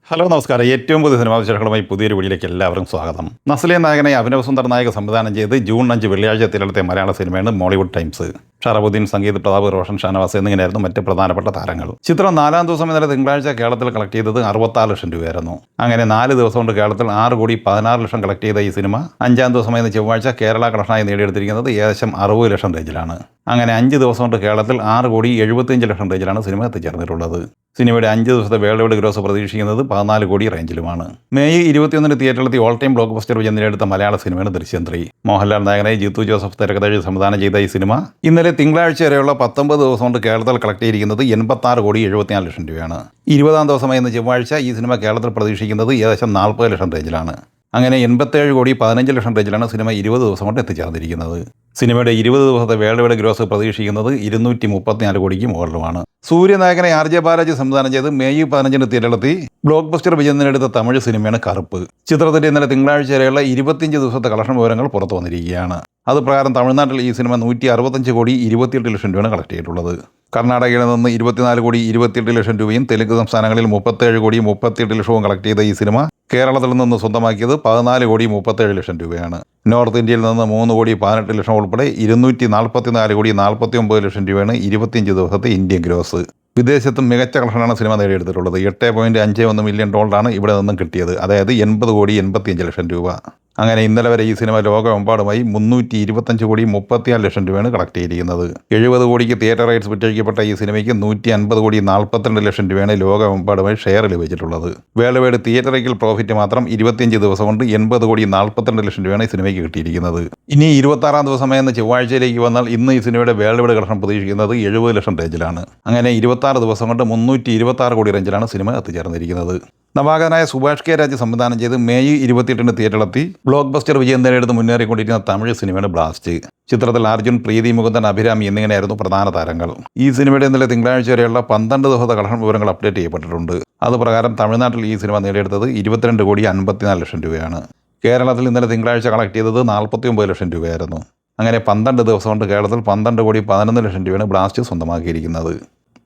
Hello നമസ്കാരം. ഏറ്റവും പുതിയ സിനിമാ വിശേഷങ്ങളുമായി പുതിയൊരു വീഡിയോയിലേക്ക് എല്ലാവർക്കും സ്വാഗതം. നസ്ലിയ നായകനെ അഭിനവ് സുന്ദർ നായക സംവിധാനം ചെയ്ത് ജൂൺ 5 വെള്ളിയാഴ്ച തിരഞ്ഞെടുത്ത മലയാള സിനിമയാണ് മോളിവുഡ് ടൈംസ്. ഷറഫുദ്ദീൻ, സംഗീത് പ്രതാപ്, റോഷൻ, ഷാനവാസ് എന്നിങ്ങനെയായിരുന്നു മറ്റ് പ്രധാനപ്പെട്ട താരങ്ങൾ. ചിത്രം 4-ാം ദിവസം ഇന്നലെ തിങ്കളാഴ്ച കേരളത്തിൽ കളക്ട് ചെയ്തത് 66 ലക്ഷം രൂപയായിരുന്നു. അങ്ങനെ 4 ദിവസം കൊണ്ട് കേരളത്തിൽ 6 കോടി 16 ലക്ഷം കളക്ട് ചെയ്ത ഈ സിനിമ 5-ാം ദിവസമായ ചൊവ്വാഴ്ച കേരള കളക്ഷനായി നേടിയെടുത്തിരിക്കുന്നത് ഏകദേശം 60 ലക്ഷം റേഞ്ചിലാണ്. അങ്ങനെ 5 ദിവസം കൊണ്ട് കേരളത്തിൽ 6 കോടി 75 ലക്ഷം റേഞ്ചിലാണ് സിനിമ എത്തിച്ചേർന്നിട്ടുള്ളത്. സിനിമയുടെ 5 ദിവസത്തെ വേൾഡ് വൈഡ് ഗ്രോസ് പ്രതീക്ഷിക്കുന്നത് 14 കോടി റേഞ്ചിലുമാണ്. മെയ് 21 തിയേറ്ററിലെത്തി ഓൾ ടൈം ബ്ലോക്ക് ബസ്റ്റർ വിജയം നേടിയെടുത്ത മലയാള സിനിമയാണ് ദൃശ്യം 3. മോഹൻലാൽ നായകനായി ജിത്തു ജോസഫ് തിരക്കഥ സംവിധാനം ചെയ്ത ഈ സിനിമ ഇന്നലെ തിങ്കളാഴ്ച വരെയുള്ള 19 ദിവസം കൊണ്ട് കേരളത്തിൽ കളക്ട് ചെയ്തിരിക്കുന്നത് 86 കോടി 74 ലക്ഷം രൂപയാണ്. 20-ാം ദിവസമായ ഇന്ന് ചൊവ്വാഴ്ച ഈ സിനിമ കേരളത്തിൽ പ്രതീക്ഷിക്കുന്നത് ഏകദേശം 40 ലക്ഷം റേഞ്ചിലാണ്. അങ്ങനെ 87 കോടി 15 ലക്ഷം റേഞ്ചിലാണ് സിനിമ 20 ദിവസം കൊണ്ട് എത്തിച്ചേർന്നിരിക്കുന്നത്. സിനിമയുടെ 20 ദിവസത്തെ വേൾഡ് വൈഡ് ഗ്രോസ് പ്രതീക്ഷിക്കുന്നത് 234 കോടിക്ക് മുകളിലുമാണ്. സൂര്യനായകനെ RJ ബാലാജി സംവിധാനം ചെയ്ത് മെയ് 15 തിയേറ്ററിലെത്തി ബ്ലോക്ക് ബസ്റ്റർ വിജയം നേടിയെടുത്ത തമിഴ് സിനിമയാണ് കറുപ്പ്. ചിത്രത്തിന്റെ ഇന്നലെ തിങ്കളാഴ്ച വരെയുള്ള 25 ദിവസത്തെ കളക്ഷൻ വിവരങ്ങൾ പുറത്തു വന്നിരിക്കുകയാണ്. അത് പ്രകാരം തമിഴ്നാട്ടിൽ ഈ സിനിമ 165 കോടി 28 ലക്ഷം രൂപയാണ് കളക്ട് ചെയ്തിട്ടുള്ളത്. കർണാടകയിൽ നിന്ന് 24 കോടി 28 ലക്ഷം രൂപയും തെലുങ്ക് സംസ്ഥാനങ്ങളിൽ 37 കോടി 38 ലക്ഷവും കളക്ട് ചെയ്ത ഈ സിനിമ കേരളത്തിൽ നിന്ന് സ്വന്തമാക്കിയത് 14 കോടി 37 ലക്ഷം രൂപയാണ്. നോർത്ത് ഇന്ത്യയിൽ നിന്ന് 3 കോടി 18 ലക്ഷം ഉൾപ്പെടെ 244 കോടി 49 ലക്ഷം രൂപയാണ് 25 ദിവസത്തെ ഇന്ത്യൻ ഗ്രോസ്. വിദേശത്തും മികച്ച കളക്ഷനാണ് സിനിമ നേടിയെടുത്തിട്ടുള്ളത്. $8.51 മില്യൺ ഇവിടെ നിന്നും കിട്ടിയത്, അതായത് 80 കോടി 85 ലക്ഷം രൂപ. അങ്ങനെ ഇന്നലെ വരെ ഈ സിനിമ ലോകമെമ്പാടുമായി 325 കോടി 34 ലക്ഷം രൂപയാണ് കളക്ട് ചെയ്തിരിക്കുന്നത്. 70 കോടിക്ക് തിയേറ്റർ റൈറ്റ്സ് വിറ്റഴിക്കപ്പെട്ട ഈ സിനിമയ്ക്ക് 150 കോടി 42 ലക്ഷം രൂപയാണ് ലോകമെമ്പാടുമായി ഷെയർ ലഭിച്ചിട്ടുള്ളത്. വേൾഡ് വൈഡ് തിയേറ്ററിക്കൽ പ്രോഫിറ്റ് മാത്രം 25 ദിവസം കൊണ്ട് 80 കോടി 42 ലക്ഷം രൂപയാണ് ഈ സിനിമയ്ക്ക് കിട്ടിയിരിക്കുന്നത്. ഇനി 26-ാം ദിവസമായെന്ന് ചൊവ്വാഴ്ചയിലേക്ക് വന്നാൽ ഇന്ന് ഈ സിനിമയുടെ വേൾഡ് വൈഡ് കളക്ഷൻ പ്രതീക്ഷിക്കുന്നത് 70 ലക്ഷം റേഞ്ചിലാണ്. അങ്ങനെ 26 ദിവസം കൊണ്ട് 326 കോടി റേഞ്ചിലാണ് സിനിമ എത്തിച്ചേർന്നിരിക്കുന്നത്. നവാഗതനായ സുഭാഷ് കെ രാജ് സംവിധാനം ചെയ്ത് മെയ് 28 തിയേറ്ററിലെത്തി ബ്ലോക്ക് ബസ്റ്റർ വിജയം നേടിയെടുത്ത് മുന്നേറിക്കൊണ്ടിരിക്കുന്ന തമിഴ് സിനിമയാണ് ബ്ലാസ്റ്റ്. ചിത്രത്തിൽ അർജുൻ, പ്രീതി മുകുന്ദൻ, അഭിരാമി എന്നിങ്ങനെയായിരുന്നു പ്രധാന താരങ്ങൾ. ഈ സിനിമയുടെ ഇന്നലെ തിങ്കളാഴ്ച വരെയുള്ള 12 ദിവസത്തെ കളക്ഷൻ വിവരങ്ങൾ അപ്ഡേറ്റ് ചെയ്യപ്പെട്ടിട്ടുണ്ട്. അതുപ്രകാരം തമിഴ്നാട്ടിൽ ഈ സിനിമ നേടിയെടുത്തത് 22 കോടി 54 ലക്ഷം രൂപയാണ്. കേരളത്തിൽ ഇന്നലെ തിങ്കളാഴ്ച കളക്ട് ചെയ്തത് 49 ലക്ഷം രൂപയായിരുന്നു. അങ്ങനെ 12 ദിവസം കൊണ്ട് കേരളത്തിൽ 12 കോടി 11 ലക്ഷം രൂപയാണ് ബ്ലാസ്റ്റ് സ്വന്തമാക്കിയിരിക്കുന്നത്.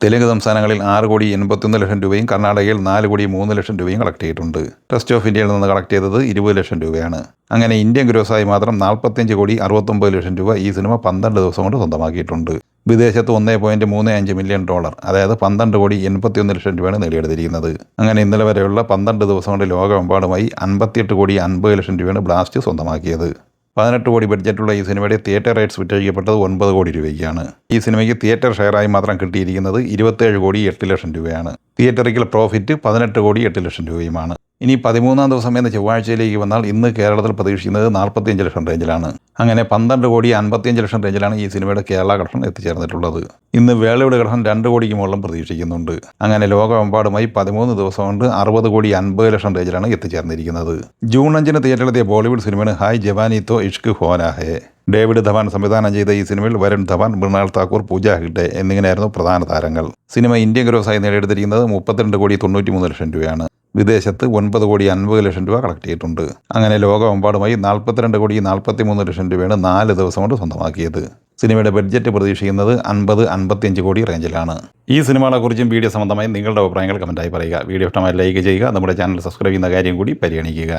തെലുങ്ക് സംസ്ഥാനങ്ങളിൽ 6 കോടി 81 ലക്ഷം രൂപയും കർണാടകയിൽ 4 കോടി 3 ലക്ഷം രൂപയും കളക്ട് ചെയ്തിട്ടുണ്ട്. റെസ്റ്റ് ഓഫ് ഇന്ത്യയിൽ നിന്ന് കളക്ട് ചെയ്തത് 20 ലക്ഷം രൂപയാണ്. അങ്ങനെ ഇന്ത്യൻ ഗ്രോസായി മാത്രം 45 കോടി 69 ലക്ഷം രൂപ ഈ സിനിമ 12 ദിവസം കൊണ്ട് സ്വന്തമാക്കിയിട്ടുണ്ട്. വിദേശത്ത് $1.35 മില്യൺ, അതായത് 12 കോടി 81 ലക്ഷം രൂപയാണ് നേടിയെടുത്തിരിക്കുന്നത്. അങ്ങനെ ഇന്നലെ വരെയുള്ള 12 ദിവസം കൊണ്ട് ലോകമെമ്പാടുമായി 58 കോടി 50 ലക്ഷം രൂപയാണ് ബ്ലാസ്റ്റ് സ്വന്തമാക്കിയത്. 18 കോടി ബഡ്ജറ്റുള്ള ഈ സിനിമയുടെ തിയേറ്റർ റൈറ്റ്സ് വിറ്റഴിക്കപ്പെട്ടത് 9 കോടി രൂപയ്ക്കാണ്. ഈ സിനിമയ്ക്ക് തിയേറ്റർ ഷെയറായി മാത്രം കിട്ടിയിരിക്കുന്നത് 27 കോടി 8 ലക്ഷം രൂപയാണ്. തിയേറ്ററിക്കൽ പ്രോഫിറ്റ് 18 കോടി 8 ലക്ഷം രൂപയുമാണ്. ഇനി 13-ാം ദിവസം എന്ന ചൊവ്വാഴ്ചയിലേക്ക് വന്നാൽ ഇന്ന് കേരളത്തിൽ പ്രതീക്ഷിക്കുന്നത് 45 ലക്ഷം റേഞ്ചിലാണ്. അങ്ങനെ 12 കോടി 55 ലക്ഷം റേഞ്ചിലാണ് ഈ സിനിമയുടെ കേരള കളക്ഷൻ എത്തിച്ചേർന്നിട്ടുള്ളത്. ഇന്ന് വേൾഡ് വൈഡ് കളക്ഷൻ 2 കോടിക്ക് മുകളിലും പ്രതീക്ഷിക്കുന്നുണ്ട്. അങ്ങനെ ലോകമെമ്പാടുമായി 13 ദിവസം കൊണ്ട് 60 കോടി 50 ലക്ഷം റേഞ്ചിലാണ് എത്തിച്ചേർന്നിരിക്കുന്നത്. ജൂൺ 5 തിയേറ്ററിലെത്തിയ ബോളിവുഡ് സിനിമയാണ് ഹായ് ജവാനി തോ ഇഷ്ക് ഹോനാ ഹേ. ഡേവിഡ് ധവാൻ സംവിധാനം ചെയ്ത ഈ സിനിമയിൽ വരുൺ ധവാൻ, മൃണാൾ താക്കൂർ, പൂജ ഹെഗ്ഡെ എന്നിങ്ങനെയായിരുന്നു പ്രധാന താരങ്ങൾ. സിനിമ ഇന്ത്യൻ ഗ്രോസായി നേടിയെടുത്തിരിക്കുന്നത് 32 കോടി 93 ലക്ഷം രൂപയാണ്. വിദേശത്ത് 9 കോടി 50 ലക്ഷം രൂപ കളക്ട് ചെയ്തിട്ടുണ്ട്. അങ്ങനെ ലോകമെമ്പാടുമായി 42 കോടി 43 ലക്ഷം രൂപയാണ് 4 ദിവസം കൊണ്ട് സ്വന്തമാക്കിയത്. സിനിമയുടെ ബഡ്ജറ്റ് പ്രതീക്ഷിക്കുന്നത് 50-55 കോടി റേഞ്ചിലാണ്. ഈ സിനിമകളെക്കുറിച്ചും വീഡിയോ സംബന്ധമായി നിങ്ങളുടെ അഭിപ്രായങ്ങൾ കമൻറ്റായി പറയുക. വീഡിയോ ഇഷ്ടമായി ലൈക്ക് ചെയ്യുക. നമ്മുടെ ചാനൽ സബ്സ്ക്രൈബ് ചെയ്യുന്ന കാര്യം കൂടി പരിഗണിക്കുക.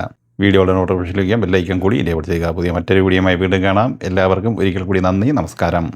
വീഡിയോയുടെ നോട്ടിഫിക്കേഷൻ ലഭിക്കാൻ ബെല്ലൈക്കൺ കൂടി എനേബിൾ ചെയ്യുക. പുതിയ മറ്റൊരു വീഡിയോയുമായി വീണ്ടും കാണാം. എല്ലാവർക്കും ഒരിക്കൽ കൂടി നന്ദി, നമസ്കാരം.